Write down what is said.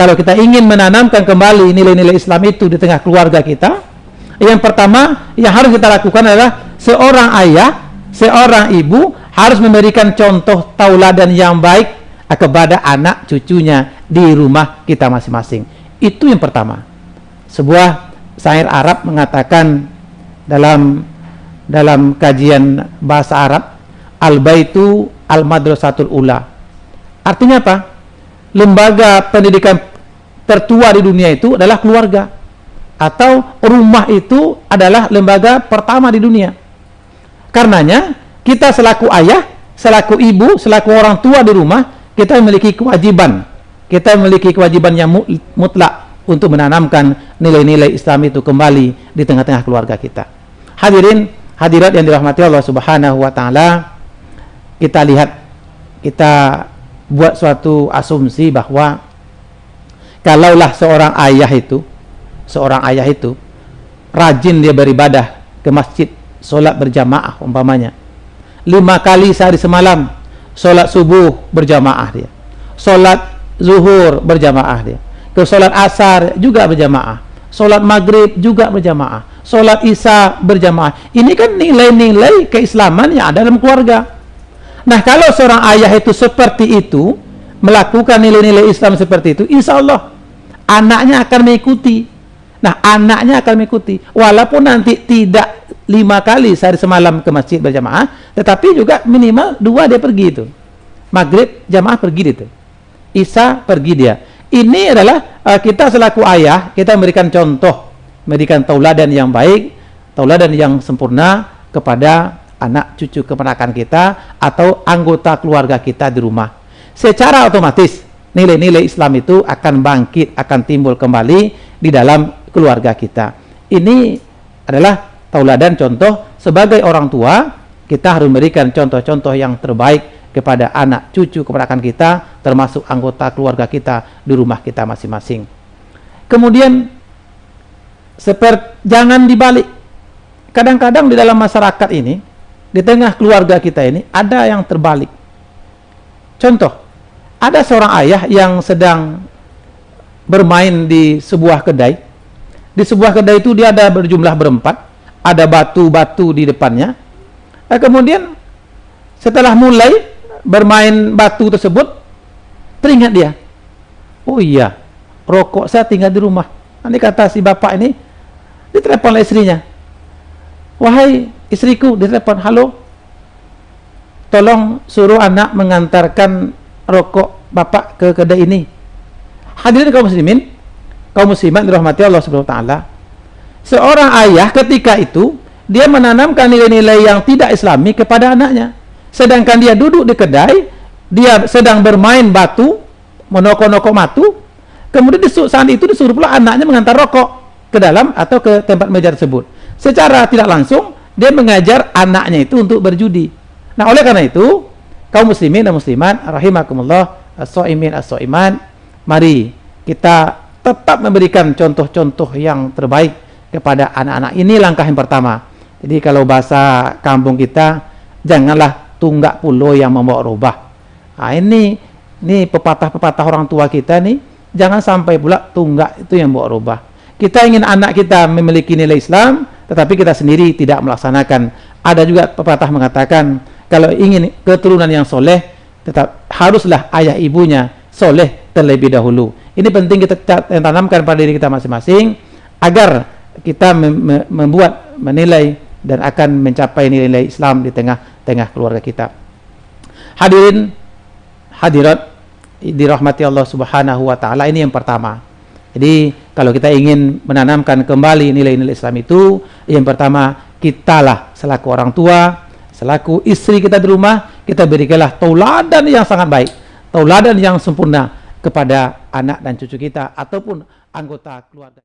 kalau kita ingin menanamkan kembali nilai-nilai Islam itu di tengah keluarga kita, yang pertama yang harus kita lakukan adalah seorang ayah, seorang ibu harus memberikan contoh tauladan yang baik kepada anak cucunya di rumah kita masing-masing. Itu yang pertama. Sebuah syair Arab mengatakan dalam kajian bahasa Arab, al-baitu al-madrasatul ula. Artinya apa? Lembaga pendidikan tertua di dunia itu adalah keluarga, atau rumah itu adalah lembaga pertama di dunia. Karenanya kita selaku ayah, selaku ibu, selaku orang tua di rumah, kita memiliki kewajiban yang mutlak untuk menanamkan nilai-nilai Islam itu kembali di tengah-tengah keluarga kita. Hadirin hadirat yang dirahmati Allah Subhanahu wa taala, kita buat suatu asumsi bahwa kalaulah seorang ayah itu rajin dia beribadah ke masjid, sholat berjamaah umpamanya 5 kali sehari semalam, sholat subuh berjamaah dia, sholat zuhur berjamaah dia, ke sholat asar juga berjamaah, sholat maghrib juga berjamaah, sholat isya berjamaah. Ini kan nilai-nilai keislaman yang ada dalam keluarga. Nah, kalau seorang ayah itu seperti itu, melakukan nilai-nilai Islam seperti itu, insya Allah anaknya akan mengikuti. Nah, anaknya akan mengikuti, walaupun nanti tidak 5 kali sehari semalam ke masjid berjamaah, tetapi juga minimal 2 dia pergi itu. Maghrib jamaah pergi itu, isya pergi dia. Ini adalah kita selaku ayah, kita memberikan contoh, memberikan tauladan yang baik, tauladan yang sempurna kepada anak cucu keponakan kita atau anggota keluarga kita di rumah. Secara otomatis nilai-nilai Islam itu akan bangkit, akan timbul kembali di dalam keluarga kita. Ini adalah tauladan contoh. Sebagai orang tua, kita harus memberikan contoh-contoh yang terbaik kepada anak cucu keponakan kita, termasuk anggota keluarga kita di rumah kita masing-masing. Kemudian jangan dibalik. Kadang-kadang di dalam masyarakat ini, di tengah keluarga kita ini, ada yang terbalik. Contoh, ada seorang ayah yang sedang bermain di sebuah kedai. Di sebuah kedai itu dia ada berjumlah berempat, ada batu-batu di depannya. Kemudian setelah mulai bermain batu tersebut, teringat dia, oh iya, rokok saya tinggal di rumah. Nanti kata si bapak ini, ditelepon oleh istrinya, wahai istriku, ditelepon, halo, tolong suruh anak mengantarkan rokok bapak ke kedai ini. Hadirin kaum muslimin, kaum muslimat dirahmati Allah Subhanahu wa taala, seorang ayah ketika itu dia menanamkan nilai-nilai yang tidak islami kepada anaknya. Sedangkan dia duduk di kedai, dia sedang bermain batu, menokok-nokok batu, kemudian saat itu disuruh pula anaknya mengantar rokok ke dalam atau ke tempat meja tersebut. Secara tidak langsung dia mengajar anaknya itu untuk berjudi. Nah, oleh karena itu, kaum muslimin dan muslimat rahimakumullah, as-shaimin as-shaiman, mari kita tetap memberikan contoh-contoh yang terbaik kepada anak-anak. Ini langkah yang pertama. Jadi kalau bahasa kampung kita, janganlah tunggak pulau yang membawa rubah. Nah, ini pepatah-pepatah orang tua kita nih, jangan sampai pula tunggak itu yang membawa rubah. Kita ingin anak kita memiliki nilai Islam, tetapi kita sendiri tidak melaksanakan. Ada juga pepatah mengatakan, kalau ingin keturunan yang soleh, tetap haruslah ayah ibunya soleh terlebih dahulu. Ini penting kita tanamkan pada diri kita masing-masing, agar kita menilai dan akan mencapai nilai-nilai Islam di tengah-tengah keluarga kita. Hadirin hadirat dirahmati Allah Subhanahu wa taala, ini yang pertama. Jadi kalau kita ingin menanamkan kembali nilai-nilai Islam itu, yang pertama, kitalah selaku orang tua, selaku istri kita di rumah, kita berikanlah tauladan yang sangat baik, tauladan yang sempurna kepada anak dan cucu kita ataupun anggota keluarga.